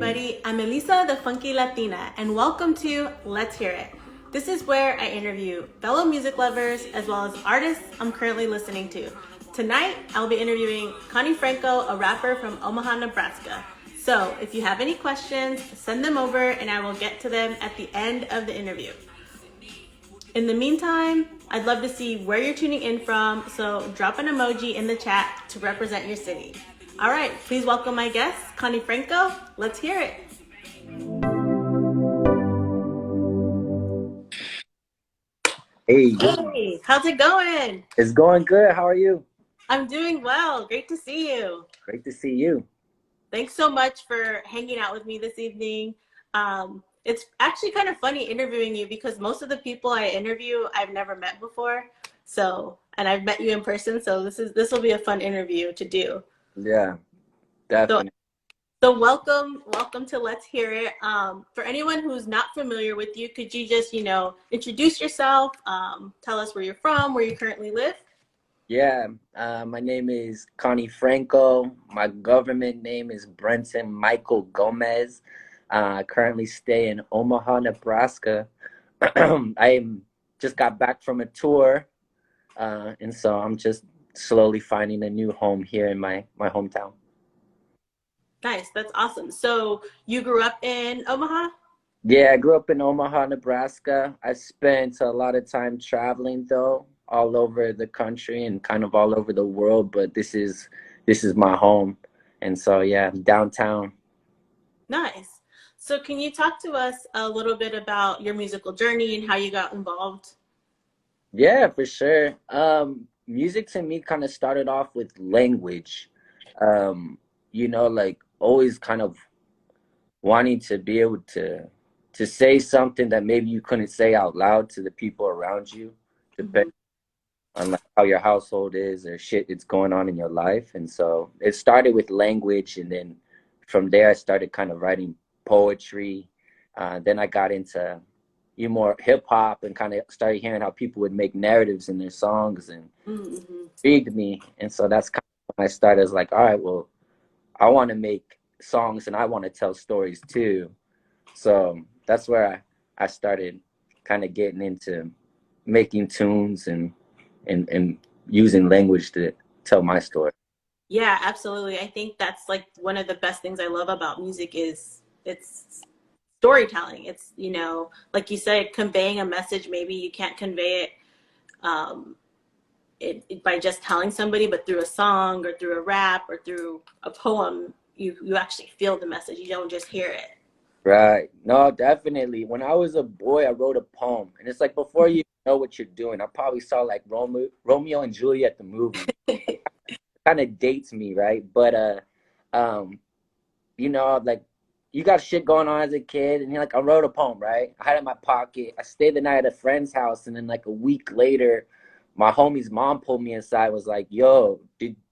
everybody. I'm Elisa, the Funky Latina, and welcome to Let's Hear It. This is where I interview fellow music lovers as well as artists I'm currently listening to. Tonight, I'll be interviewing Conny Franko, a rapper from Omaha, Nebraska. So, if you have any questions, send them over and I will get to them at the end of the interview. In the meantime, I'd love to see where you're tuning in from, so drop an emoji in the chat to represent your city. All right, please welcome my guest, Conny Franko. Let's hear it. Hey, how's it going? It's going good. How are you? I'm doing well. Great to see you. Great to see you. Thanks so much for hanging out with me this evening. It's actually kind of funny interviewing you because most of the people I interview I've never met before. And I've met you in person, so this will be a fun interview to do. Yeah, definitely. So welcome to Let's Hear It. For anyone who's not familiar with you, could you just, introduce yourself, tell us where you're from, where you currently live? Yeah, my name is Conny Franko. My government name is Brenton Michael Gomez. I currently stay in Omaha, Nebraska. I just got back from a tour, and so I'm just slowly finding a new home here in my hometown. Nice, that's awesome. So you grew up in Omaha? Yeah, I grew up in Omaha, Nebraska. I spent a lot of time traveling though, all over the country and kind of all over the world, but this is my home. And so yeah, downtown. Nice. So can you talk to us a little bit about your musical journey and how you got involved? Yeah, for sure. Music to me kind of started off with language. Like always kind of wanting to be able to say something that maybe you couldn't say out loud to the people around you, depending on like how your household is or shit that's going on in your life. And so it started with language, and then from there I started kind of writing poetry. Then I got into more hip hop and kind of started hearing how people would make narratives in their songs and intrigued me. And so that's kind of when I started as like, all right, well, I want to make songs and I want to tell stories too. So that's where I started kind of getting into making tunes and using language to tell my story. Yeah, absolutely. I think that's like one of the best things I love about music is it's storytelling. It's, like you said, conveying a message. Maybe you can't convey it, by just telling somebody, but through a song or through a rap or through a poem, you actually feel the message. You don't just hear it. Right. No, definitely. When I was a boy, I wrote a poem. And it's like before you know what you're doing, I probably saw like Romeo and Juliet, the movie. Kind of dates me, right? But um, like you got shit going on as a kid, and you're like, I wrote a poem, right? I had it in my pocket. I stayed the night at a friend's house, and then like a week later, my homie's mom pulled me inside, was like, yo,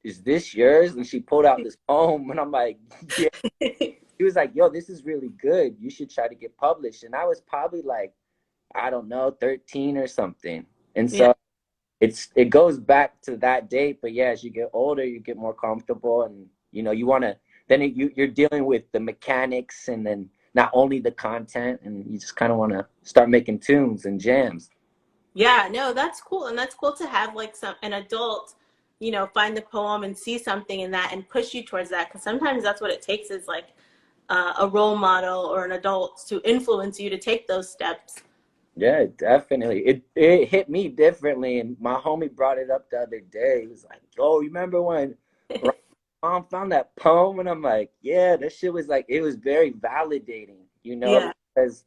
is this yours? And she pulled out this poem, and I'm like, yeah. He was like, yo, this is really good. You should try to get published. And I was probably like, I don't know, 13 or something. And so it goes back to that date. But yeah, as you get older, you get more comfortable, and you want to, then you're dealing with the mechanics and then not only the content, and you just kind of want to start making tunes and jams. Yeah, no, that's cool. And that's cool to have like an adult, find the poem and see something in that and push you towards that. Because sometimes that's what it takes is like a role model or an adult to influence you to take those steps. Yeah, definitely. It hit me differently, and my homie brought it up the other day. He was like, "Oh, remember when mom found that poem?" And I'm like, "Yeah, that shit was like it was very validating, Yeah. because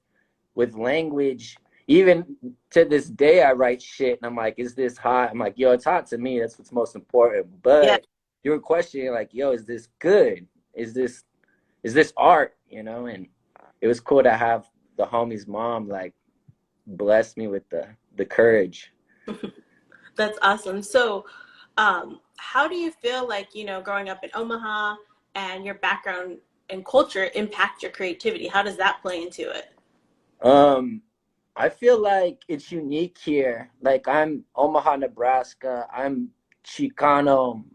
with language, even to this day, I write shit, and I'm like, is this hot? I'm like, yo, it's hot to me. That's what's most important. Yeah. But you're questioning like, yo, is this good? Is this art? And it was cool to have the homie's mom like bless me with the courage. That's awesome. So, how do you feel like, growing up in Omaha and your background and culture impact your creativity? How does that play into it? I feel like it's unique here. Like I'm Omaha, Nebraska. I'm Chicano.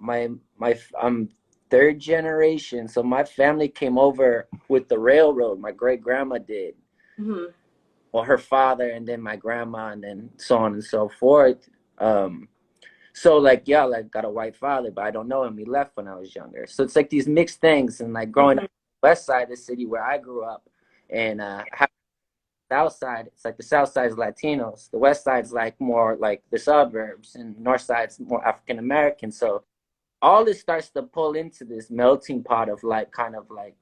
I'm third generation. So my family came over with the railroad. My great grandma did. Mm-hmm. Well, her father, and then my grandma, and then so on and so forth. So like, yeah, like got a white father, but I don't know him. He left when I was younger. So it's like these mixed things. And like growing up on the west side of the city where I grew up, and south side, it's like the south side is Latinos. The west side's like more like the suburbs, and north side's more African American. So all this starts to pull into this melting pot of like kind of like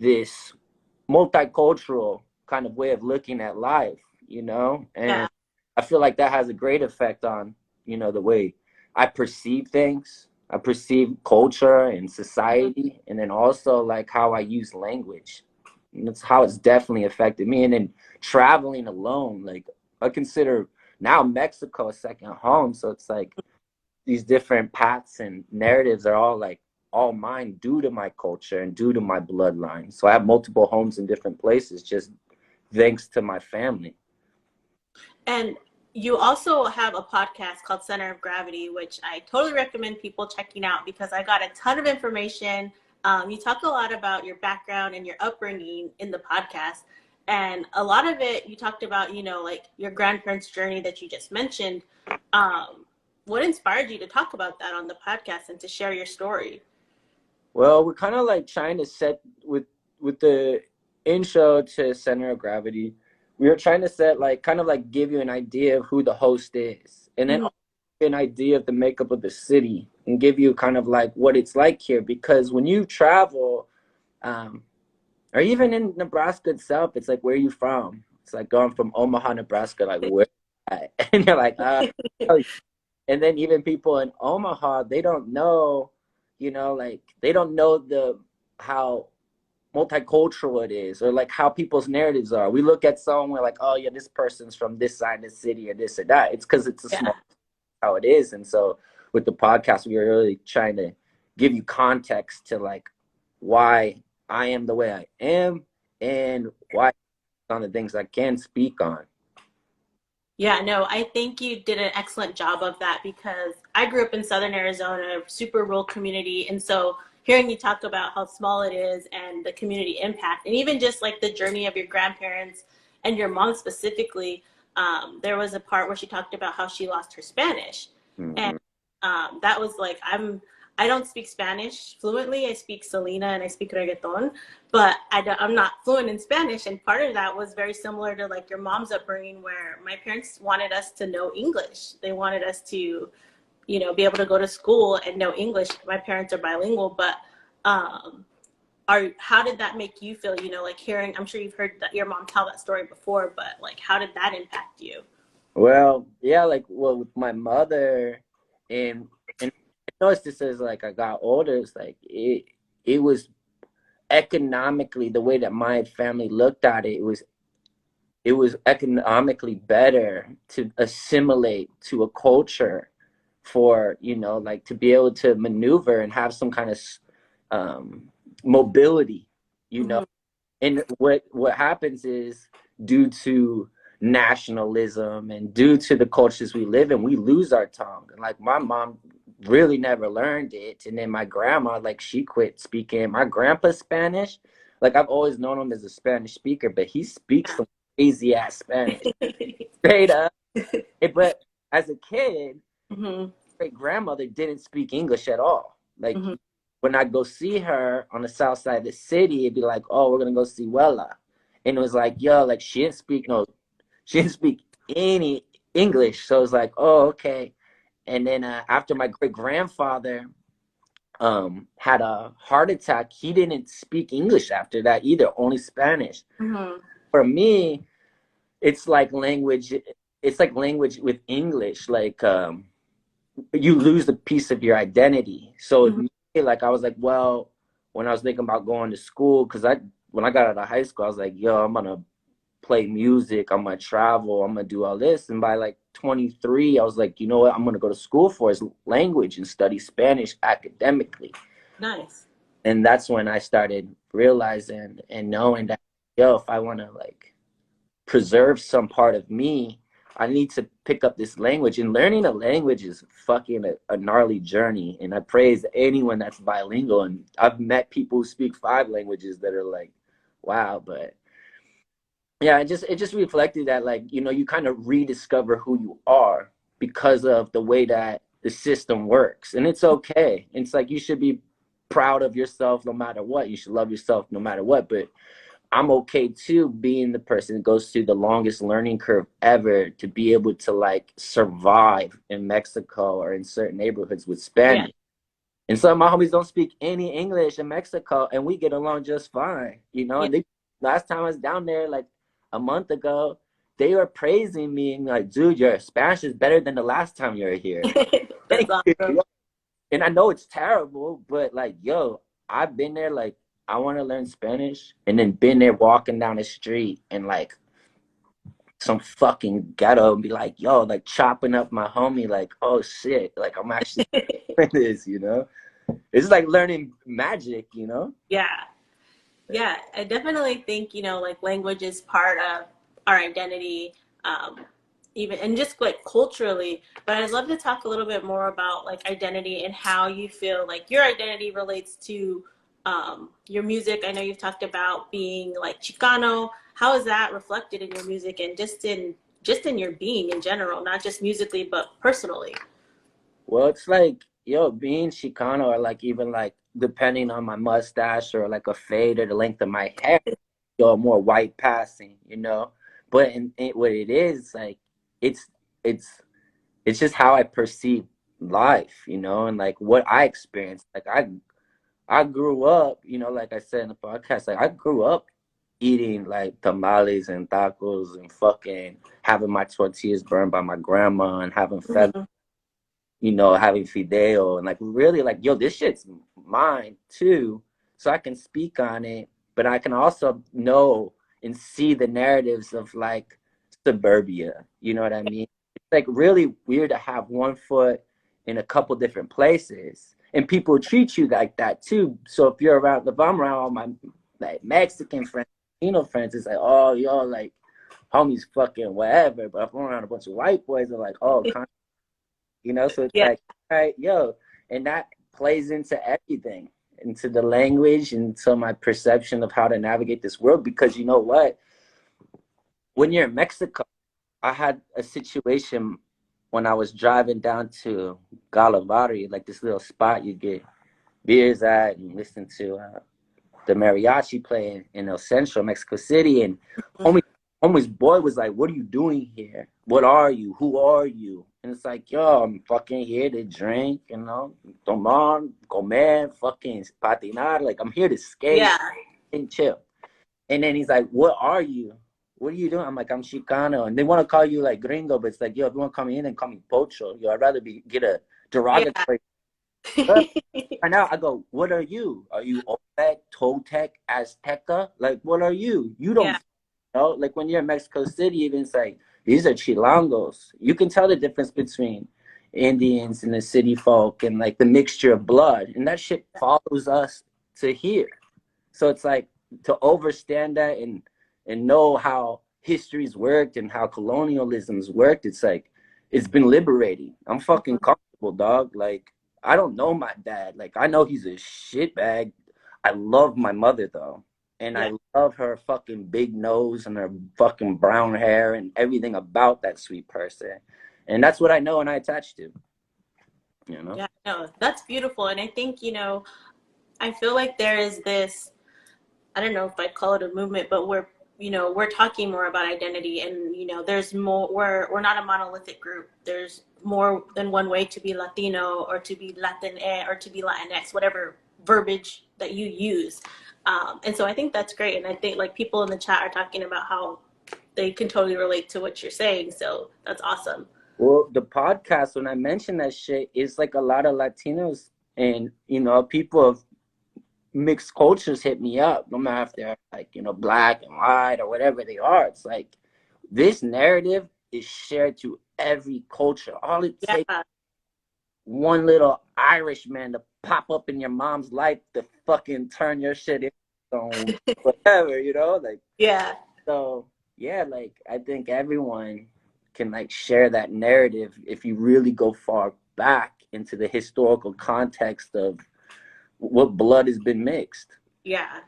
this multicultural kind of way of looking at life, you know? And I feel like that has a great effect on, you know, the way I perceive things. I perceive culture and society, and then also like how I use language. And that's how it's definitely affected me. And then traveling alone, like I consider now Mexico a second home. So it's like these different paths and narratives are all mine due to my culture and due to my bloodline. So I have multiple homes in different places just thanks to my family. And you also have a podcast called Center of Gravity, which I totally recommend people checking out because I got a ton of information. You talk a lot about your background and your upbringing in the podcast. And a lot of it, you talked about, you know, like your grandparents' journey that you just mentioned. What inspired you to talk about that on the podcast and to share your story? Well, we're kind of like trying to set with the intro to Center of Gravity. We were trying to set like kind of like give you an idea of who the host is, and then an idea of the makeup of the city, and give you kind of like what it's like here. Because when you travel, or even in Nebraska itself, it's like, where are you from? It's like going from Omaha, Nebraska, like where? And you're like, and then even people in Omaha, they don't know, you know, like they don't know how multicultural it is, or like how people's narratives are. We look at someone, we're like, oh yeah, this person's from this side of the city or this or that. It's because it's a small how it is. And so with the podcast, we were really trying to give you context to like why I am the way I am and why on the things I can speak on. Yeah, no, I think you did an excellent job of that because I grew up in Southern Arizona, a super rural community. And so hearing you talk about how small it is and the community impact, and even just like the journey of your grandparents and your mom specifically, there was a part where she talked about how she lost her Spanish. And that was like, I don't speak Spanish fluently. I speak Selena and I speak reggaeton, but I'm not fluent in Spanish. And part of that was very similar to like your mom's upbringing, where my parents wanted us to know English. They wanted us to, you know, be able to go to school and know English. My parents are bilingual, but how did that make you feel? You know, like hearing, I'm sure you've heard that your mom tell that story before, but like, how did that impact you? Well, yeah, like with my mother, and I noticed this as like I got older, it's like it was economically the way that my family looked at it, it was economically better to assimilate to a culture for, you know, like to be able to maneuver and have some kind of mobility, you know. And what happens is, due to nationalism and due to the cultures we live in, we lose our tongue. And like my mom really never learned it, and then my grandma, like, she quit speaking. My grandpa's Spanish, like I've always known him as a Spanish speaker, but he speaks some crazy ass Spanish straight up. But as a kid, great grandmother didn't speak English at all. Like when I'd go see her on the south side of the city, it'd be like, oh, we're gonna go see Wella. And it was like, yo, like she didn't speak any English. So it was like, oh, okay. And then after my great grandfather had a heart attack, he didn't speak English after that either, only Spanish. For me, it's like language. It's like language with English. Like you lose a piece of your identity. So like I was like, well, when I was thinking about going to school, because when I got out of high school, I was like, yo, I'm gonna play music, I'm gonna travel, I'm gonna do all this. And by like 23, I was like, you know what, I'm gonna go to school for his language and study Spanish academically. Nice. And that's when I started realizing and knowing that, yo, if I want to like preserve some part of me, I need to pick up this language. And learning a language is fucking a gnarly journey. And I praise anyone that's bilingual. And I've met people who speak 5 languages that are like, wow. But yeah, it just reflected that, like, you know, you kind of rediscover who you are because of the way that the system works. And it's okay. It's like you should be proud of yourself no matter what. You should love yourself no matter what. But I'm okay too being the person that goes through the longest learning curve ever to be able to like survive in Mexico or in certain neighborhoods with Yeah. Spanish. And some of my homies don't speak any English in Mexico, and we get along just fine, you know. Yeah. And last time I was down there, like a month ago, they were praising me and like, dude, your Spanish is better than the last time you were here. That's Thank you. awesome. And I know it's terrible, but like, yo, I've been there. Like, I want to learn Spanish, and then been there walking down the street and like some fucking ghetto and be like, yo, like chopping up my homie, like, oh shit, like I'm actually doing this, you know? It's like learning magic, you know? Yeah. Yeah, I definitely think, like language is part of our identity, um, even and just like culturally. But I'd love to talk a little bit more about like identity and how you feel like your identity relates to your music. I know you've talked about being like Chicano. How is that reflected in your music and just in your being in general, not just musically but personally? Well, it's like, yo, being Chicano or like even like depending on my mustache or like a fade or the length of my hair, yo, more white passing, you know? But what it is, like, it's it's it's just how I perceive life, you know, and like what I experienced. Like I grew up, you know, like I said in the podcast, like I grew up eating like tamales and tacos and fucking having my tortillas burned by my grandma and having Mhm. you know, having fideo and like really like, yo, this shit's mine too. So I can speak on it, but I can also know and see the narratives of like suburbia. You know what I mean? It's like really weird to have one foot in a couple different places. And people treat you like that too. So if I'm around all my like Mexican friends, Latino friends, it's like, oh, yo, like homies fucking whatever. But if I'm around a bunch of white boys, they're like, oh, you know, so it's Yeah. like, all right, yo, and that plays into everything, into the language, into my perception of how to navigate this world. Because you know what, when you're in Mexico, I had a situation when I was driving down to Galavari, like this little spot you get beers at and listen to the mariachi playing in El Centro, Mexico City. And homie, homie's boy was like, what are you doing here? What are you? Who are you? And it's like, yo, I'm fucking here to drink, you know, tomar, comer, fucking patinar. Like, I'm here to skate Yeah. and chill. And then he's like, what are you? What are you doing? I'm like, I'm Chicano. And they want to call you like gringo, but it's like, yo, if you want to come in and call me pocho, yo, I'd rather get a Yeah. derogatory. Right now, I go, what are you? Are you Olmec, Toltec, Azteca? Like, what are you? You don't Yeah. know. Like, when you're in Mexico City, even it's like, these are Chilangos. You can tell the difference between Indians and the city folk and like the mixture of blood. And that shit follows us to here. So it's like to understand that and know how history's worked and how colonialism's worked, it's like it's been liberating. I'm fucking comfortable, dog. Like I don't know my dad. Like I know he's a shitbag. I love my mother though. And Yeah. I love her fucking big nose and her fucking brown hair and everything about that sweet person. And that's what I know and I attach to, you know? Yeah. No, that's beautiful. And I think, I feel like there is this, I don't know if I'd call it a movement, but we're talking more about identity and, there's more, we're not a monolithic group. There's more than one way to be Latino or to be Latin or to be Latinx, whatever verbiage that you use. And so I think that's great. And I think like people in the chat are talking about how they can totally relate to what you're saying. So that's awesome. Well, the podcast, when I mention that shit, it's like a lot of Latinos and, you know, people of mixed cultures hit me up, no matter if they're like, you know, black and white or whatever they are. It's like this narrative is shared to every culture. All it takes Yeah. one little Irishman to pop up in your mom's life to fucking turn your shit into whatever, you know? Like, Yeah. so yeah, like I think everyone can like share that narrative if you really go far back into the historical context of what blood has been mixed. Yeah.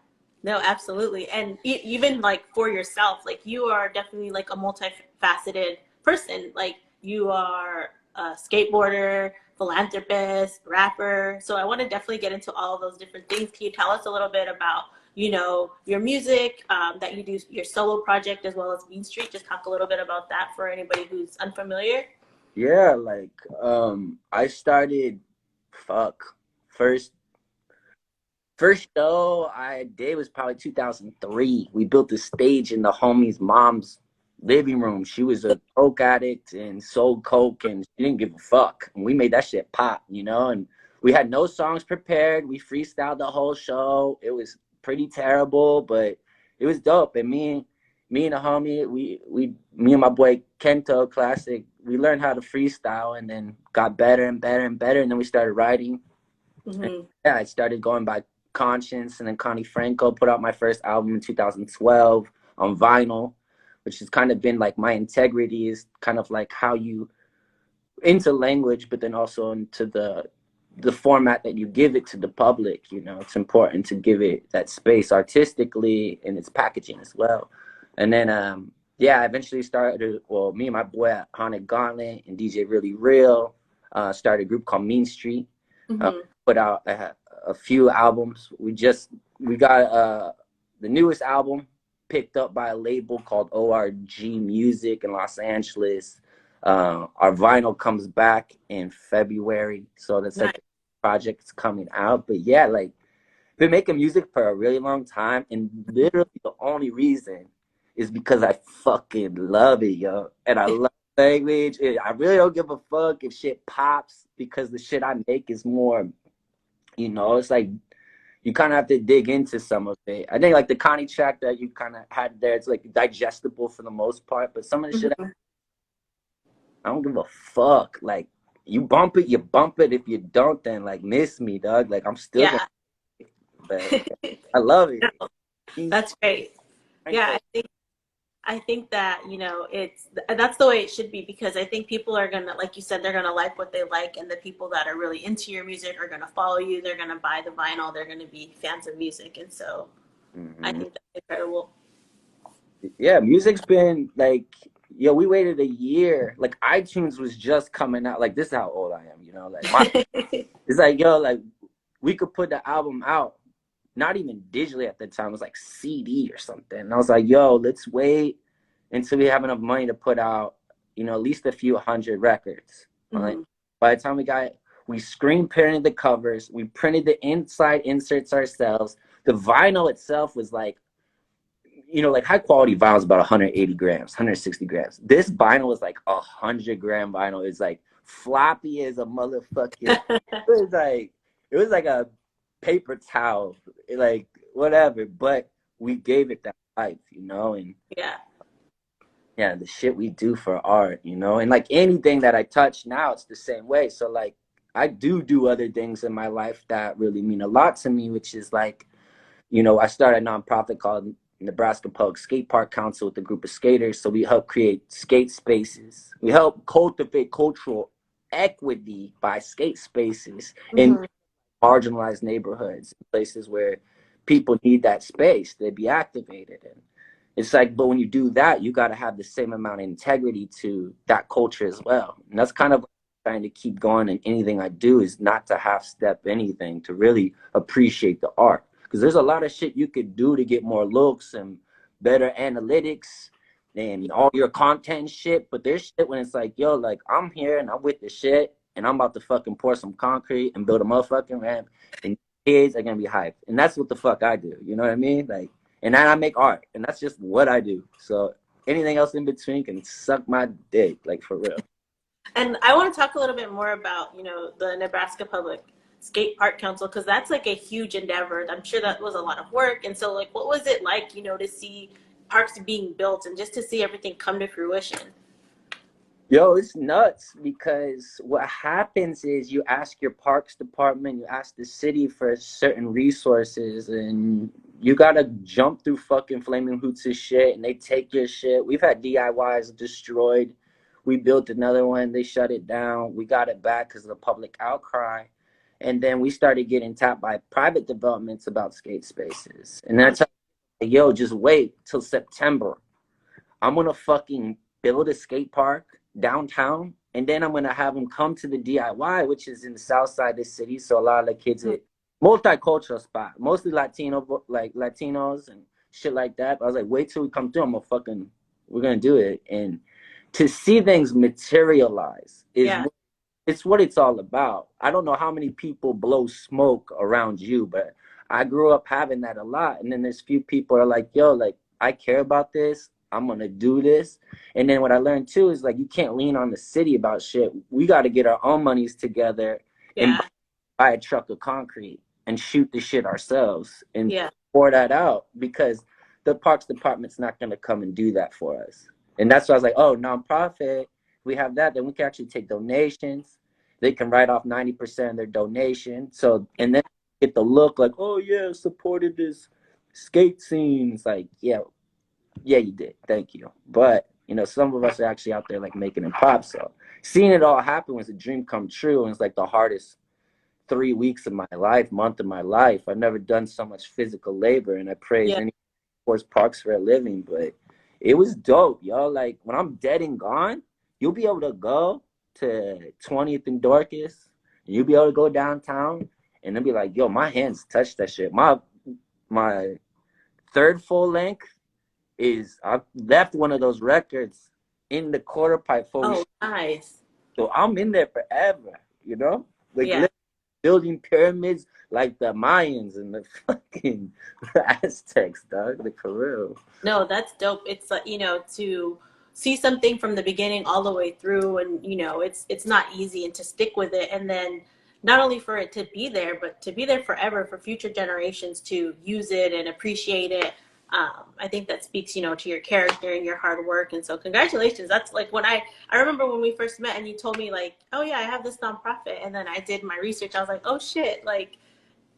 No, absolutely. And even like for yourself, like you are definitely like a multifaceted person. Like you are a skateboarder, philanthropist, rapper. So I want to definitely get into all of those different things. Can you tell us a little bit about, your music, that you do, your solo project as well as Bean Street? Just talk a little bit about that for anybody who's unfamiliar. Yeah, like I started fuck first First show I did was probably 2003. We built a stage in the homie's mom's living room. She was a coke addict and sold coke, and she didn't give a fuck. And we made that shit pop, And we had no songs prepared. We freestyled the whole show. It was pretty terrible, but it was dope. And me and the homie, me and my boy Kento Classic, we learned how to freestyle, and then got better and better and better. And then we started writing. Mm-hmm. Yeah, I started going by Conscience, and then Conny Franko put out my first album in 2012 on vinyl, which has kind of been like my integrity is kind of like how you into language, but then also into the format that you give it to the public. It's important to give it that space artistically in its packaging as well. And then I eventually started, well, me and my boy at Haunted Gauntlet and DJ Really Real started a group called Mean Street. Mm-hmm. Put out a few albums. We got the newest album picked up by a label called ORG Music in Los Angeles. Our vinyl comes back in February, so that's like the project's coming out. But yeah, like been making music for a really long time, and literally the only reason is because I fucking love it, yo, and I love language. I really don't give a fuck if shit pops, because the shit I make is more, it's like you kind of have to dig into some of it. I think like the Connie track that you kind of had there, it's like digestible for the most part, but some of the shit I don't give a fuck. Like you bump it, you bump it. If you don't, then like miss me, dog. Like I'm still gonna, but I love it. That's great. Yeah, I think that, that's the way it should be, because I think people are going to, like you said, they're going to like what they like. And the people that are really into your music are going to follow you. They're going to buy the vinyl. They're going to be fans of music. And so I think that's incredible. Yeah, music's been like, we waited a year. Like iTunes was just coming out. Like this is how old I am, like it's like, like we could put the album out, not even digitally at the time. It was like CD or something. And I was like, let's wait until we have enough money to put out, at least a few hundred records. Mm-hmm. Like, by the time we screen printed the covers, we printed the inside inserts ourselves. The vinyl itself was like, like high quality vinyl is about 180 grams, 160 grams. This vinyl was like 100-gram vinyl. It's like floppy as a motherfucker. it was like a paper towel, like whatever, but we gave it that life, and the shit we do for art, and like anything that I touch now, it's the same way. So like I do other things in my life that really mean a lot to me, which is like, I started a nonprofit called Nebraska Public Skate Park Council with a group of skaters. So we help create skate spaces. We help cultivate cultural equity by skate spaces in marginalized neighborhoods, places where people need that space to be activated. And it's like, but when you do that, you got to have the same amount of integrity to that culture as well. And that's kind of trying to keep going in anything I do, is not to half step anything, to really appreciate the art. Because there's a lot of shit you could do to get more looks and better analytics and all your content and shit. But there's shit when it's like, like I'm here and I'm with the shit, and I'm about to fucking pour some concrete and build a motherfucking ramp, and kids are gonna be hyped. And that's what the fuck I do. You know what I mean? Like, and then I make art, and that's just what I do. So anything else in between can suck my dick, like for real. And I want to talk a little bit more about, the Nebraska Public Skate Park Council, because that's like a huge endeavor. I'm sure that was a lot of work. And so like, what was it like, to see parks being built and just to see everything come to fruition? It's nuts, because what happens is you ask your parks department, you ask the city for certain resources, and you gotta jump through fucking flaming hoops of shit, and they take your shit. We've had DIYs destroyed. We built another one. They shut it down. We got it back because of the public outcry. And then we started getting tapped by private developments about skate spaces. And then I tell you, yo, just wait till September. I'm going to fucking build a skate park downtown. And then I'm going to have them come to the DIY, which is in the south side of the city. So a lot of the kids, multicultural spot, mostly Latino, like Latinos and shit like that. But I was like, wait till we come through. We're going to do it. And to see things materialize is it's what it's all about. I don't know how many people blow smoke around you, but I grew up having that a lot. And then there's few people are like, yo, like, I care about this. I'm going to do this. And then what I learned too is like, you can't lean on the city about shit. We got to get our own monies together and buy a truck of concrete and shoot the shit ourselves and pour that out, because the parks department's not going to come and do that for us. And that's why I was like, oh, nonprofit, we have that, then we can actually take donations. They can write off 90% of their donation. So, and then get the look like, oh yeah, supported this skate scene. It's like, yeah, you did. Thank you. But, you know, some of us are actually out there like making it pop. So seeing it all happen was a dream come true. And it's like the hardest 3 weeks of my life, month of my life. I've never done so much physical labor, and I praise any sports parks for a living, but it was dope, yo. Like, when I'm dead and gone, you'll be able to go to 20th and Dorcas, and you'll be able to go downtown, and they'll be like, yo, my hands touched that shit. My third full length is, I left one of those records in the quarter pipe for nice. So I'm in there forever, you know? Like, building pyramids like the Mayans and the fucking Aztecs, dog. Like, for real. No, that's dope. It's like, you know, to see something from the beginning all the way through, and you know, it's not easy, and to stick with it, and then not only for it to be there, but to be there forever for future generations to use it and appreciate it. I think that speaks, you know, to your character and your hard work. And so congratulations. That's like when I remember when we first met and you told me like, oh yeah, I have this nonprofit. And then I did my research. I was like, oh shit, like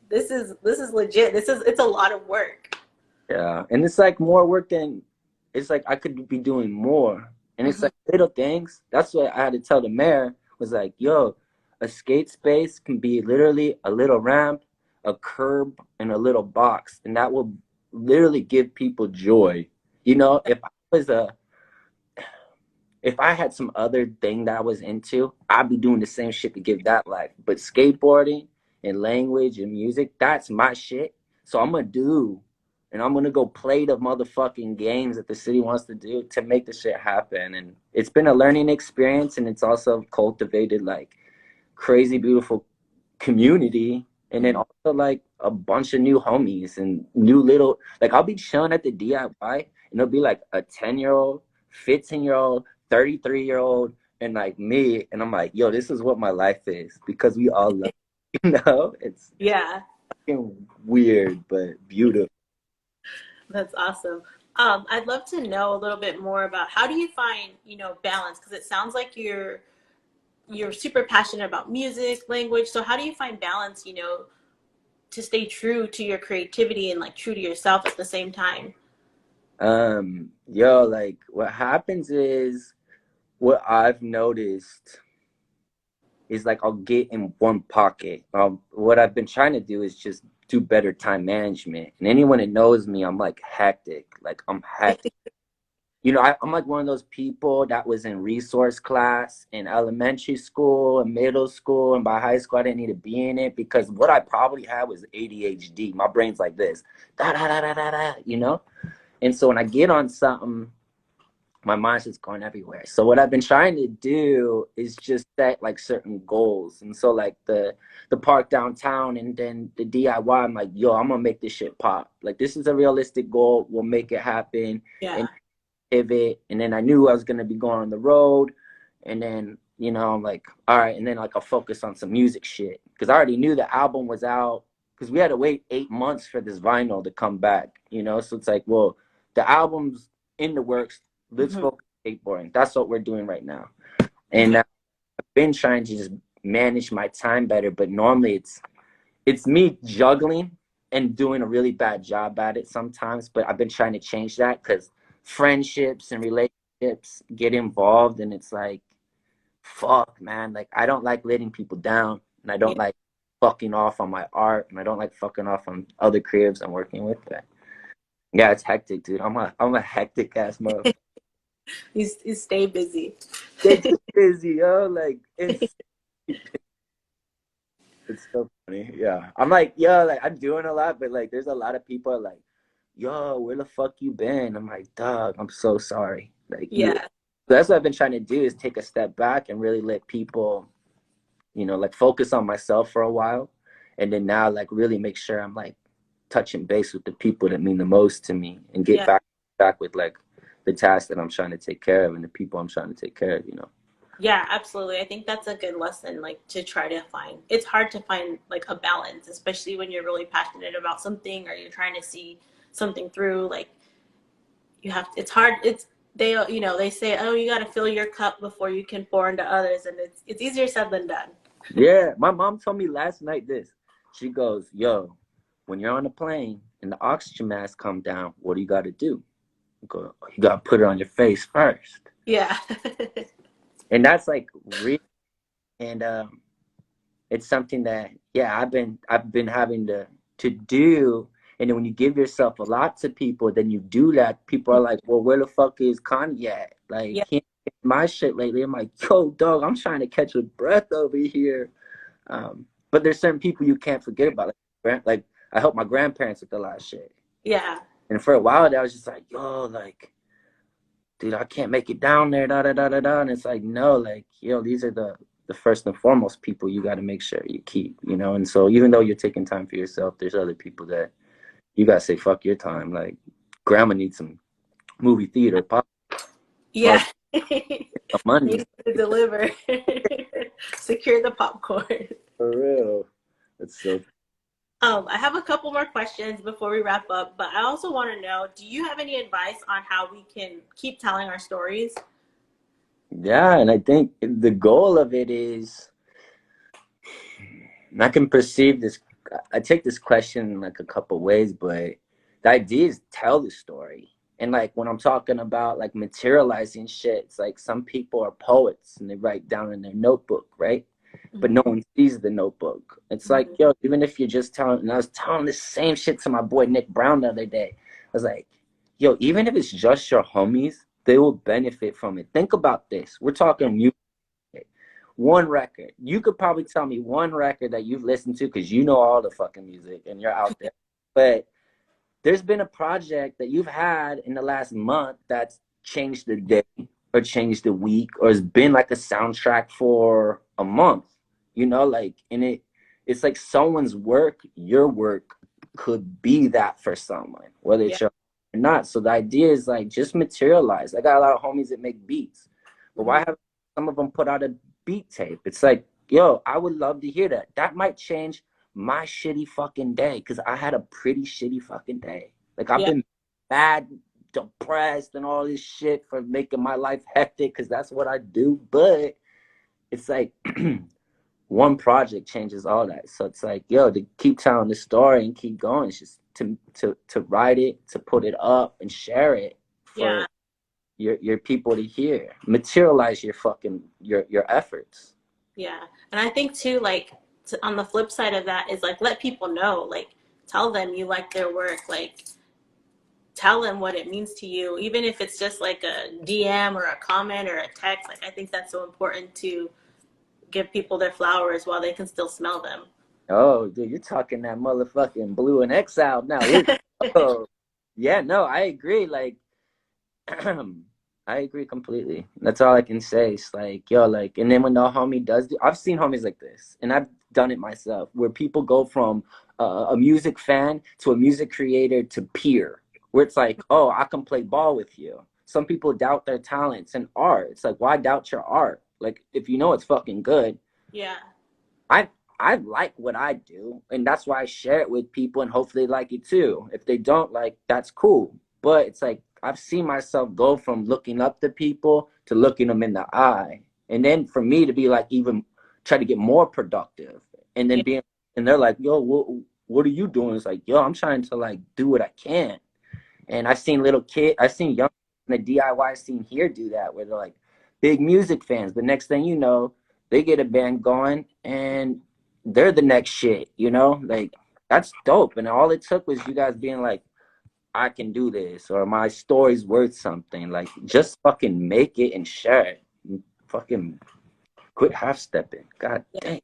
this is legit. It's a lot of work. Yeah. And it's like more work than, it's like I could be doing more. And it's like little things. That's what I had to tell the mayor, was like, yo, a skate space can be literally a little ramp, a curb, and a little box. And that will literally give people joy. You know, if I had some other thing that I was into, I'd be doing the same shit to give that life. But skateboarding and language and music, that's my shit. So I'm gonna go play the motherfucking games that the city wants to do to make the shit happen. And it's been a learning experience, and it's also cultivated like crazy beautiful community. And then also like a bunch of new homies and new little, like I'll be chilling at the DIY and it'll be like a 10-year-old, 15-year-old, 33-year-old, and like me. And I'm like, yo, this is what my life is, because we all love, you know? It's fucking weird, but beautiful. That's awesome. I'd love to know a little bit more about how do you find, you know, balance? Because it sounds like you're super passionate about music, language. So how do you find balance, you know, to stay true to your creativity and like true to yourself at the same time? Yo, like what happens is, what I've noticed is like I'll get in one pocket. What I've been trying to do is just do better time management. And anyone that knows me, I'm like hectic. Like I'm hectic. You know, I'm like one of those people that was in resource class in elementary school and middle school, and by high school I didn't need to be in it, because what I probably had was ADHD. My brain's like this, da da da da da da, you know. And so when I get on something, my mind's just going everywhere. So what I've been trying to do is just set like certain goals. And so like the park downtown and then the DIY, I'm like, yo, I'm gonna make this shit pop. Like, this is a realistic goal. We'll make it happen. And pivot. And then I knew I was gonna be going on the road. And then, you know, I'm like, all right. And then like I'll focus on some music shit, because I already knew the album was out, because we had to wait 8 months for this vinyl to come back, you know. So it's like, well, the album's in the works. Let's focus on skateboarding. That's what we're doing right now. And I've been trying to just manage my time better, but normally it's me juggling and doing a really bad job at it sometimes. But I've been trying to change that, because friendships and relationships relationships get involved, and it's like, fuck, man. Like, I don't like letting people down, and I Yeah. don't like fucking off on my art, and I don't like fucking off on other creatives I'm working with. But yeah, it's hectic, dude. I'm a hectic ass motherfucker. You stay busy. Stay too busy, yo. Like, it's so funny. Yeah. I'm like, yo, like I'm doing a lot, but like there's a lot of people are like, yo, where the fuck you been? I'm like, dog, I'm so sorry. Like you Yeah. that's what I've been trying to do is take a step back and really let people, like focus on myself for a while. And then now like really make sure I'm like touching base with the people that mean the most to me and get Yeah. back with like the tasks that I'm trying to take care of and the people I'm trying to take care of. Yeah, absolutely. I think that's a good lesson, like to try to find. It's hard to find like a balance, especially when you're really passionate about something or you're trying to see something through. Like you have, it's hard. They say, oh, you got to fill your cup before you can pour into others, and it's easier said than done. Yeah, my mom told me last night this. She goes, yo, when you're on a plane and the oxygen mask come down, what do you got to do? You got to put it on your face first. Yeah. And that's like real. And it's something that, yeah, I've been having to do. And then when you give yourself a lot to people, then you do that. People are like, well, where the fuck is Conny at? Like, Yeah. he ain't getting my shit lately. I'm like, yo, dog, I'm trying to catch a breath over here. But there's certain people you can't forget about. Like I helped my grandparents with a lot of shit. Yeah. And for a while there, I was just like, yo, like, dude, I can't make it down there, da da da da da. And it's like, no, like, yo, these are the first and foremost people you got to make sure you keep. And so even though you're taking time for yourself, there's other people that you got to say, fuck your time. Like, grandma needs some movie theater pop or Yeah. money. Need to deliver. Secure the popcorn. For real. It's so. I have a couple more questions before we wrap up, but I also want to know, do you have any advice on how we can keep telling our stories? Yeah, and I think the goal of it is, and I can perceive this. I take this question in like a couple ways, but the idea is tell the story. And like when I'm talking about like materializing shit, it's like some people are poets and they write down in their notebook, right? But no one sees the notebook. It's like, Mm-hmm. yo, even if you're just telling, and I was telling the same shit to my boy Nick Brown the other day. I was like, yo, even if it's just your homies, they will benefit from it. Think about this. We're talking music. One record. You could probably tell me one record that you've listened to because you know all the fucking music and you're out there. But there's been a project that you've had in the last month that's changed the day or changed the week or has been like a soundtrack for a month. Like, and it's like someone's work, your work could be that for someone, whether Yeah. it's your or not. So the idea is like just materialize. I got a lot of homies that make beats, but why Mm-hmm. have some of them put out a beat tape? It's like, yo, I would love to hear that. That might change my shitty fucking day because I had a pretty shitty fucking day. Like I've Yeah. been bad, depressed, and all this shit for making my life hectic because that's what I do. But it's like one project changes all that. So it's like, yo, to keep telling the story and keep going, it's just to write it, to put it up and share it for Yeah. your people to hear. Materialize your fucking your efforts. Yeah. And I think too, like on the flip side of that is like let people know, like tell them you like their work, like tell them what it means to you, even if it's just like a DM or a comment or a text. Like I think that's so important to give people their flowers while they can still smell them. Oh, dude, you're talking that motherfucking Blue and Exile now. Oh, yeah, no, I agree. Like, I agree completely. That's all I can say. It's like, yo, like, and then when the homie does, I've seen homies like this, and I've done it myself, where people go from a music fan to a music creator to peer, where it's like, oh, I can play ball with you. Some people doubt their talents and art. It's like, why doubt your art? Like, if you know it's fucking good, Yeah. I I like what I do, and that's why I share it with people, and hopefully they like it too. If they don't like, that's cool. But it's like I've seen myself go from looking up to people to looking them in the eye, and then for me to be like even try to get more productive, and then Yeah. being and they're like, yo, what are you doing? It's like, yo, I'm trying to like do what I can, and I've seen young the DIY scene here do that, where they're like big music fans, but next thing you know, they get a band going and they're the next shit, you know? Like, that's dope. And all it took was you guys being like, I can do this, or my story's worth something. Like, just fucking make it and share it. Fucking quit half stepping. God dang.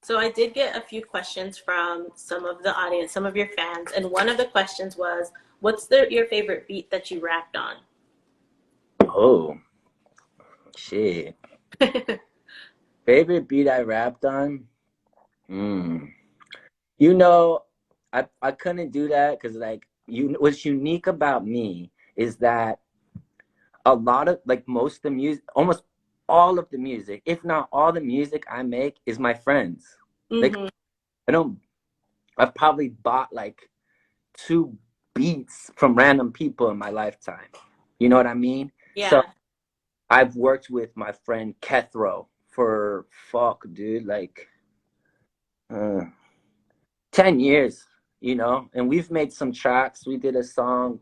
So I did get a few questions from some of the audience, some of your fans, and one of the questions was, "What's your favorite beat that you rapped on?" Oh, shit. Favorite beat I rapped on? You know, I couldn't do that because like what's unique about me is that a lot of like most of the music, almost all of the music, if not all the music I make is my friends. Like I don't I've probably bought like 2 beats from random people in my lifetime. You know what I mean? Yeah. So I've worked with my friend Kethro for dude, like 10 years, you know, and we've made some tracks. We did a song,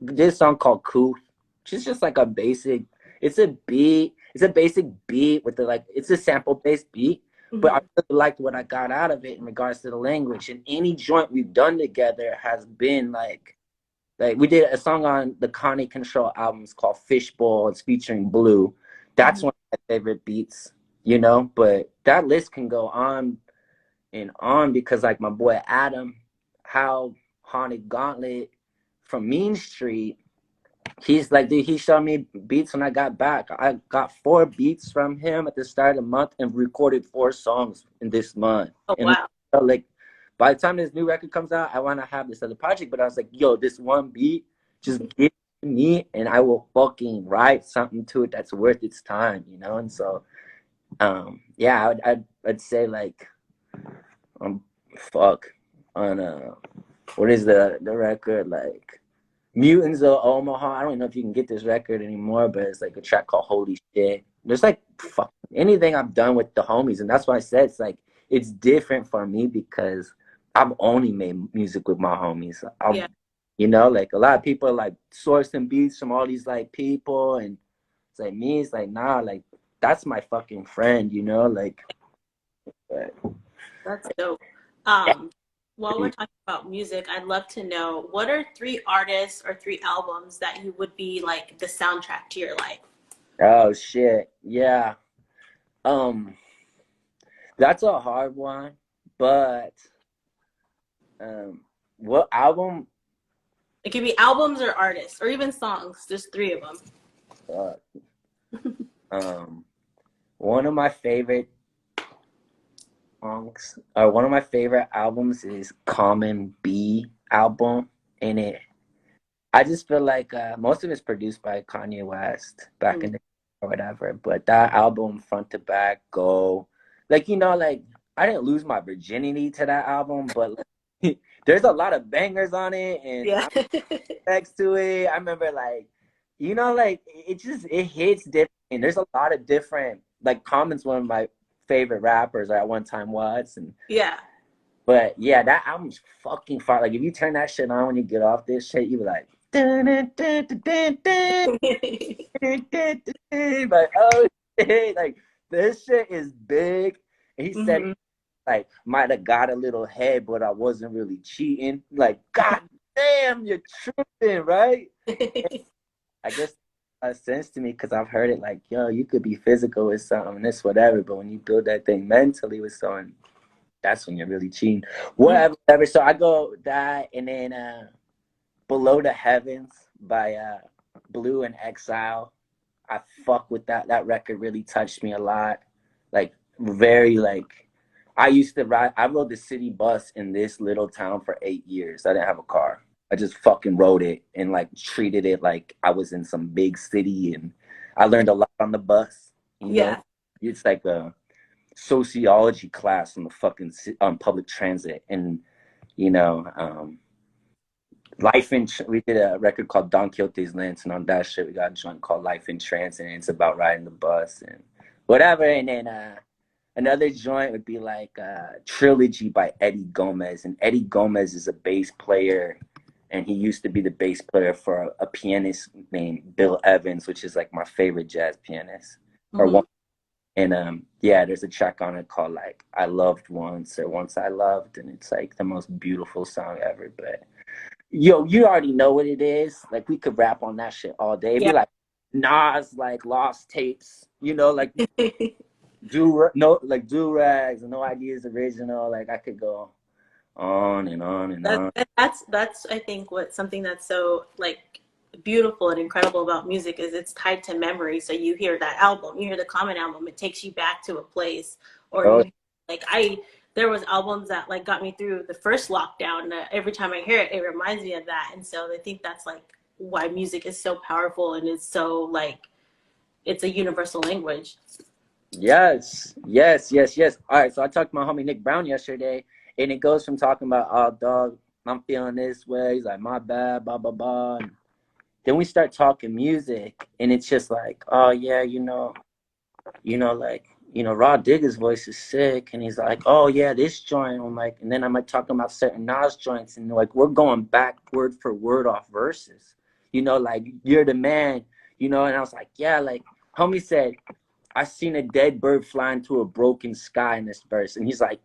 we did a song called Coof, which is just like a basic, it's a basic beat with the like, it's a sample based beat, but I really liked what I got out of it in regards to the language. And any joint we've done together has been like we did a song on the Conny Control albums called Fishbowl. It's featuring Blue. That's one of my favorite beats, you know, but that list can go on and on because like my boy Adam, how Haunted Gauntlet from Mean Street, he's like, dude, he showed me beats when I got back. I got 4 beats from him at the start of the month and recorded 4 songs in this month. Oh, and wow. like by the time this new record comes out, I want to have this other project, but I was like, yo, this one beat, just give it to me and I will fucking write something to it that's worth its time, you know? And so yeah, I'd say like fuck on what is the record, like Mutants of Omaha. I don't know if you can get this record anymore, but it's like a track called Holy Shit. There's like fuck anything I've done with the homies, and that's why I said it's like it's different for me because I've only made music with my homies. You know, like a lot of people are like sourcing beats from all these like people, and it's like me, it's like nah, like that's my fucking friend, you know, like. But, That's dope. While we're talking about music, I'd love to know what are 3 artists or 3 albums that you would be like the soundtrack to your life? oh shit, yeah. That's a hard one, but what album? It could be albums or artists or even songs, just 3 of them. One of my favorite songs, or one of my favorite albums is Common B album, and I just feel like most of it's produced by Kanye West back in the or whatever, but that album front to back go, like, you know, like I didn't lose my virginity to that album, but like, there's a lot of bangers on it, and Yeah. I'm next to it. I remember like, you know, like it hits different. And there's a lot of different, like Common's one of my favorite rappers at one time was, and Yeah. but yeah, that album's fucking fire. Like if you turn that shit on when you get off this shit, you be like, dun, dun, dun, dun, dun, dun, dun, dun, dun. Like, oh shit, like this shit is big. And he said like might have got a little head, but I wasn't really cheating. Like, god damn, you're tripping, right? I guess that sense to me because I've heard it like, yo, you could be physical with something, this whatever, but when you build that thing mentally with someone, that's when you're really cheating. Whatever. So I go that, and then Below the Heavens by Blue and Exile. I fuck with that. That record really touched me a lot. Like very like I used to ride. I rode the city bus in this little town for 8 years. I didn't have a car. I just fucking rode it and like treated it like I was in some big city, and I learned a lot on the bus. You know, it's like a sociology class on the fucking public transit, and you know, we did a record called Don Quixote's Lance, and on that shit we got a joint called Life in Transit, and it's about riding the bus and whatever. And then another joint would be like Trilogy by Eddie Gomez, and Eddie Gomez is a bass player, and he used to be the bass player for a pianist named Bill Evans, which is like my favorite jazz pianist, or one. And yeah, there's a track on it called like "I Loved Once" or "Once I Loved," and it's like the most beautiful song ever. But yo, you already know what it is. Like we could rap on that shit all day. It'd Yeah. be like Nas, like Lost Tapes, you know, like do rags, no ideas original. Like I could go on and on and on. That's I think what something that's so like beautiful and incredible about music is it's tied to memory. So you hear that album, you hear the Common album, it takes you back to a place, or Oh you like I there was albums that like got me through the first lockdown. Every time I hear it, it reminds me of that, and so I think that's like why music is so powerful and it's so like it's a universal language. yes, yes, yes, yes. All right, so I talked to my homie Nick Brown yesterday, and it goes from talking about, oh, dog, I'm feeling this way. He's like, my bad, blah, blah, blah. And then we start talking music, and it's just like, oh, yeah, like, Raw Digger's voice is sick. And he's like, oh, yeah, this joint. I'm like, and then I'm like talking about certain Nas joints, and like, we're going back word for word off verses, like, you're the man, and I was like, yeah, like, homie said, I seen a dead bird flying to a broken sky in this verse. And he's like,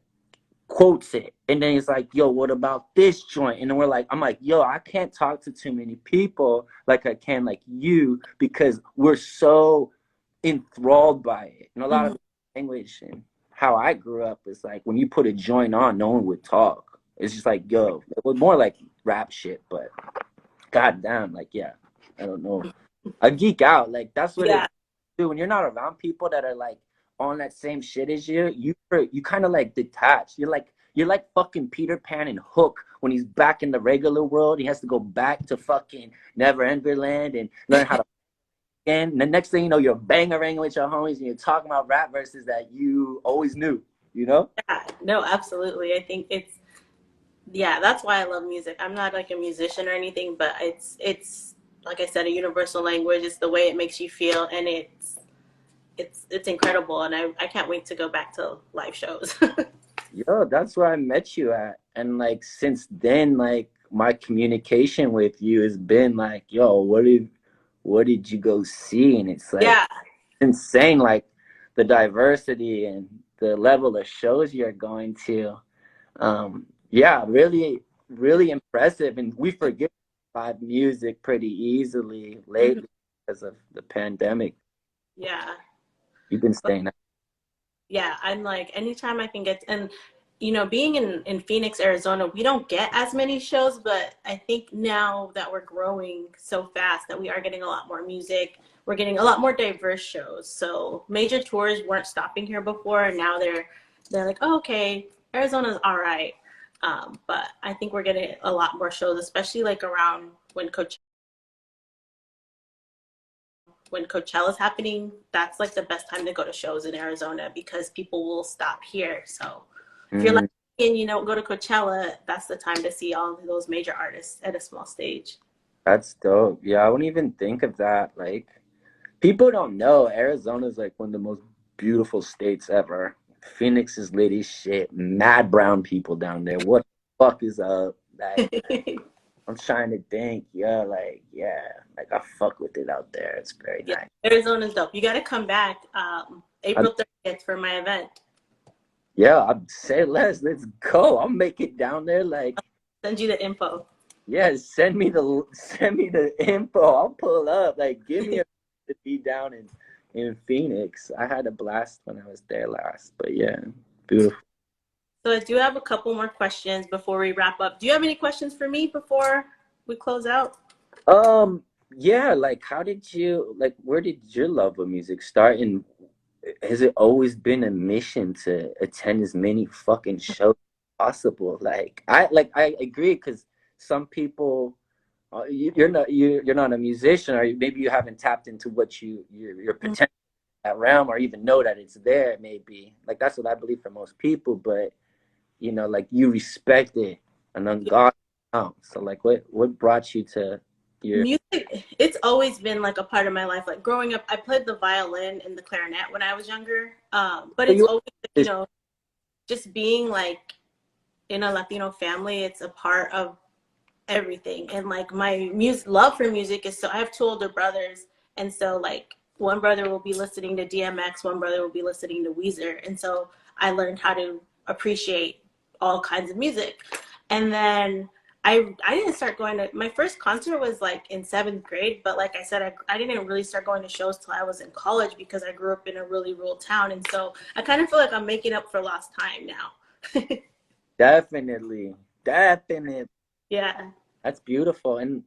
quotes it. And then he's like, yo, what about this joint? And then I'm like, yo, I can't talk to too many people like I can like you, because we're so enthralled by it. And a lot of language and how I grew up is like, when you put a joint on, no one would talk. It's just like, yo, it was more like rap shit, but goddamn, like, yeah, I don't know. I geek out. Like, that's what Yeah. it do. When you're not around people that are like on that same shit as you kind of like detach. You're like fucking Peter Pan and Hook when he's back in the regular world. He has to go back to fucking Never Ender Land and learn how to again. And the next thing you know, you're bangarang with your homies and you're talking about rap verses that you always knew, Yeah, no, absolutely. I think yeah, that's why I love music. I'm not like a musician or anything, but it's like I said, a universal language. It's the way it makes you feel, and it's incredible. And I can't wait to go back to live shows. Yo, that's where I met you at. And like since then, like my communication with you has been like, yo, what did you go see? And it's like Yeah, insane, like the diversity and the level of shows you're going to. Yeah, really, really impressive. And we forget live music pretty easily lately because of the pandemic. yeah. You've been staying out. Yeah, I'm like anytime I can get and being in Phoenix, Arizona, we don't get as many shows, but I think now that we're growing so fast that we are getting a lot more music. We're getting a lot more diverse shows. So major tours weren't stopping here before, and now they're like, oh, okay, Arizona's all right. But I think we're getting a lot more shows, especially like around when Coachella's happening. That's like the best time to go to shows in Arizona because people will stop here. So if you're Mm, like, and go to Coachella, that's the time to see all of those major artists at a small stage. that's dope. Yeah, I wouldn't even think of that. Like, people don't know Arizona's like one of the most beautiful states ever. Phoenix is lit as shit. Mad brown people down there. What the fuck is up? Like, I'm trying to think. Yeah, like I fuck with it out there. It's very Yeah, nice. Arizona's dope. You got to come back I, April 30th for my event. yeah, I'd say let's go. I'll make it down there. Like, Send you the info. yeah, send me the info. I'll pull up. Like, give me a to be down in Phoenix. I had a blast when I was there last. But yeah, beautiful. So I do have a couple more questions before we wrap up. Do you have any questions for me before we close out? Yeah, like where did your love of music start? And has it always been a mission to attend as many fucking shows as possible? I agree, because some people you're not a musician, or maybe you haven't tapped into what your potential in that realm, or even know that it's there. Maybe like that's what I believe for most people, but like you respect it an ungodly amount. So like, what brought you to your? Music, it's always been like a part of my life. Like growing up, I played the violin and the clarinet when I was younger. But So it's you always, just being like in a Latino family, it's a part of everything. And like my music love for music is, so I have two older brothers, and so like one brother will be listening to DMX, one brother will be listening to Weezer, and so I learned how to appreciate all kinds of music. And then I didn't start going to, my first concert was like in seventh grade, but like I said, I didn't really start going to shows till I was in college because I grew up in a really rural town, and so I kind of feel like I'm making up for lost time now. Definitely. Definitely. Yeah. That's beautiful. And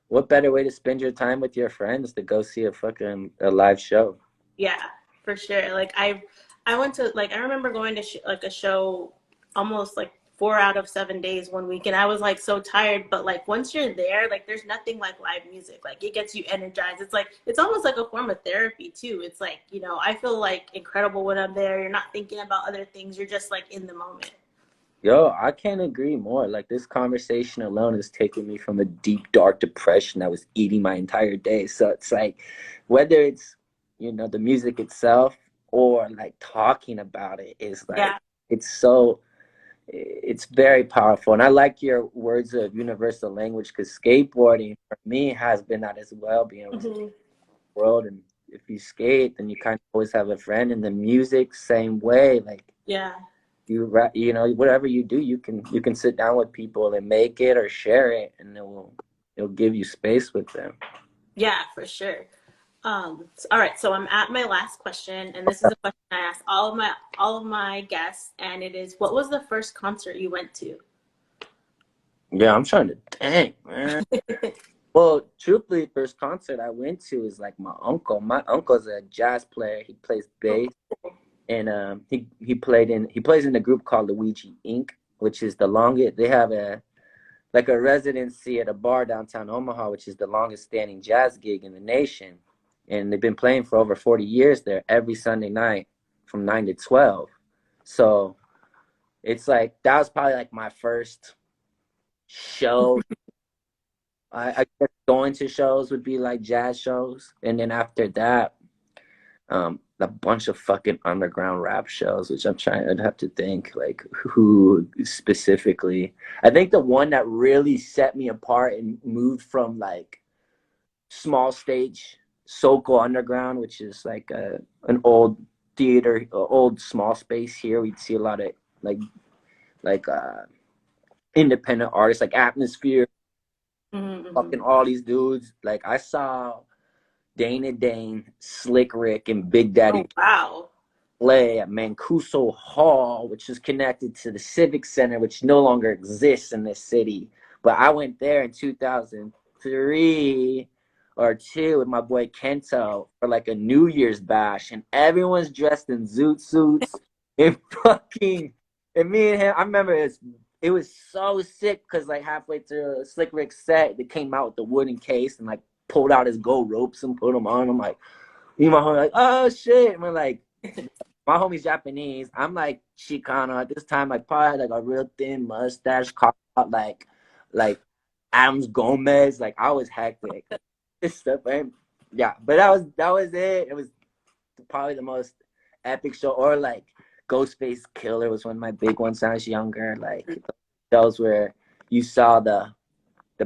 what better way to spend your time with your friends to go see a live show? Yeah, for sure. Like I went to, like I remember going to like a show almost like 4 out of 7 days one week, and I was like so tired. But like once you're there, like there's nothing like live music. Like it gets you energized. It's like it's almost like a form of therapy too. It's like, you know, I feel like incredible when I'm there. You're not thinking about other things. You're just like in the moment. Yo, I can't agree more. Like this conversation alone is taking me from a deep, dark depression that was eating my entire day. So it's like whether it's, the music itself or like talking about it is like Yeah. it's very powerful. And I like your words of universal language because skateboarding for me has been that as well, being able to see Hmm. the world. And if you skate, then you kind of always have a friend. And the music, same way. Like Yeah. whatever you do, you can sit down with people and make it or share it, and it'll give you space with them. Yeah, for sure. All right, so I'm at my last question, and this is a question I ask all of my guests, and it is, what was the first concert you went to? Yeah, I'm trying to dang, man. Well, truthfully, first concert I went to is like my uncle. My uncle's a jazz player. He plays Oh, bass, and he plays in a group called Luigi Inc., which is the longest. They have a residency at a bar downtown Omaha, which is the longest standing jazz gig in the nation. And they've been playing for over 40 years there every Sunday night from 9 to 12. So it's like, that was probably like my first show. I guess going to shows would be like jazz shows. And then after that, a bunch of fucking underground rap shows, which I'd have to think like who specifically. I think the one that really set me apart and moved from like small stage Sokol Underground, which is like an old theater, old small space here. We'd see a lot of like like uh, independent artists like Atmosphere, mm-hmm. fucking all these dudes. Like I saw Dana Dane, Slick Rick, and Big Oh, Daddy wow. play at Mancuso Hall, which is connected to the Civic Center, which no longer exists in this city. But I went there in 2003 or two with my boy Kento for like a New Year's bash, and everyone's dressed in zoot suits and fucking. And me and him, I remember it was so sick because like halfway through Slick Rick's set, they came out with the wooden case and like pulled out his gold ropes and put them on. I'm like, me and my homie like, oh shit, and we're like, my homie's Japanese. I'm like Chicano at this time. Like probably had like a real thin mustache, carved out like Adams Gomez. Like I was hectic. This stuff, man. Yeah, but that was it. It was probably the most epic show. Or like Ghostface Killer was one of my big ones when I was younger. Like those where you saw the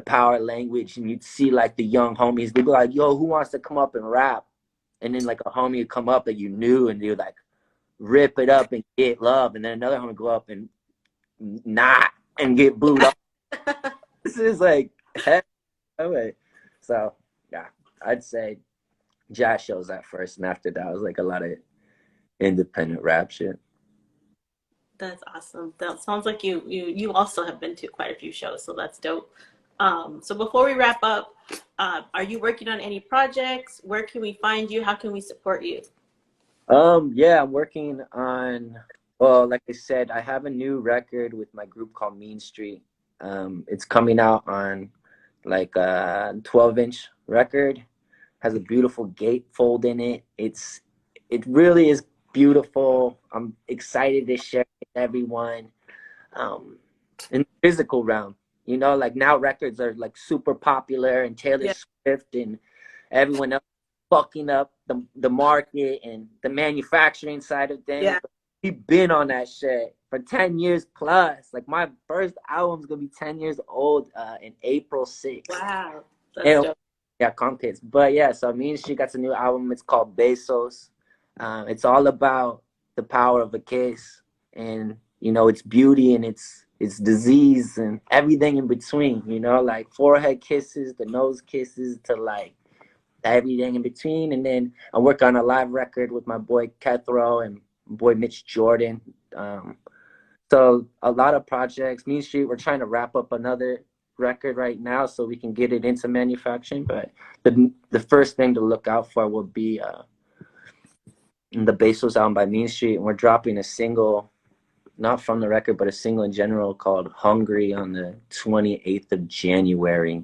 power language and you'd see like the young homies. They'd be like, "Yo, who wants to come up and rap?" And then like a homie would come up that you knew, and they would like rip it up and get love, and then another homie go up and not and get booed up. This is like heck away. So yeah, I'd say jazz shows at first, and after that was like a lot of independent rap shit. That's awesome. That sounds like you also have been to quite a few shows, so that's dope. So before we wrap up, are you working on any projects? Where can we find you? How can we support you? Yeah, I'm working on, well, like I said, I have a new record with my group called Mean Street. It's coming out on like a 12-inch record. Has a beautiful gatefold in it. It really is beautiful. I'm excited to share it with everyone. Um, in the physical realm, like now records are like super popular, and Taylor Yeah. Swift and everyone else fucking up the market and the manufacturing side of things. Yeah. But we've been on that shit for 10 years plus. Like my first album's gonna be 10 years old in April 6th. Wow, that's And, dope. yeah, Conkids. But yeah, so me and she got a new album. It's called Besos. It's all about the power of a kiss, and you know, its beauty and its disease and everything in between. You know, like forehead kisses, the nose kisses, to like everything in between. And then I work on a live record with my boy Kethro and my boy Mitch Jordan. So a lot of projects. Mean Street, we're trying to wrap up another record right now so we can get it into manufacturing. But the first thing to look out for will be the Bezos album by Mean Street, and we're dropping a single, not from the record, but a single in general called Hungry on the 28th of January.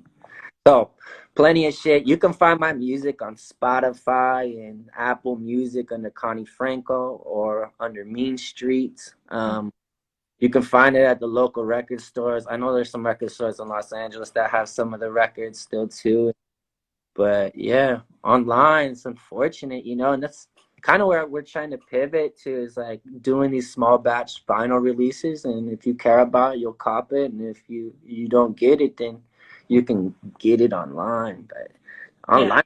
So plenty of shit. You can find my music on Spotify and Apple Music under Conny Franko or under Mean Street. You can find it at the local record stores. I know there's some record stores in Los Angeles that have some of the records still too. But yeah, online, it's unfortunate, you know, and that's kind of where we're trying to pivot to, is like doing these small batch vinyl releases. And if you care about it, you'll cop it. And if you don't get it, then you can get it online. But Yeah. online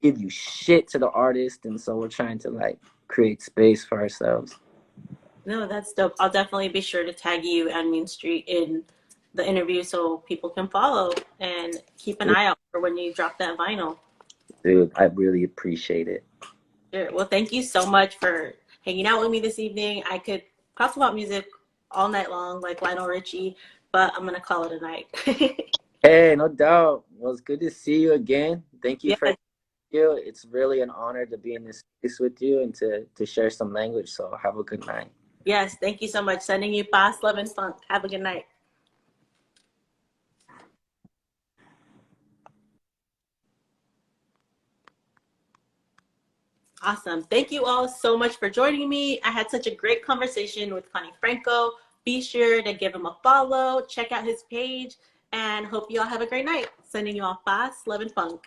give you shit to the artist. And so we're trying to like create space for ourselves. No, that's dope. I'll definitely be sure to tag you and Mean Street in the interview so people can follow and keep an eye out for when you drop that vinyl. Dude, I really appreciate it. Sure. Well, thank you so much for hanging out with me this evening. I could talk about music all night long, like Lionel Richie, but I'm gonna call it a night. Hey, no doubt. Well, it's good to see you again. Thank you Yeah. for you. It's really an honor to be in this space with you and to share some language. So have a good night. Yes. Thank you so much. Sending you paz, love, and funk. Have a good night. Awesome. Thank you all so much for joining me. I had such a great conversation with Conny Franko. Be sure to give him a follow, check out his page, and hope you all have a great night. Sending you all fast, love, and funk.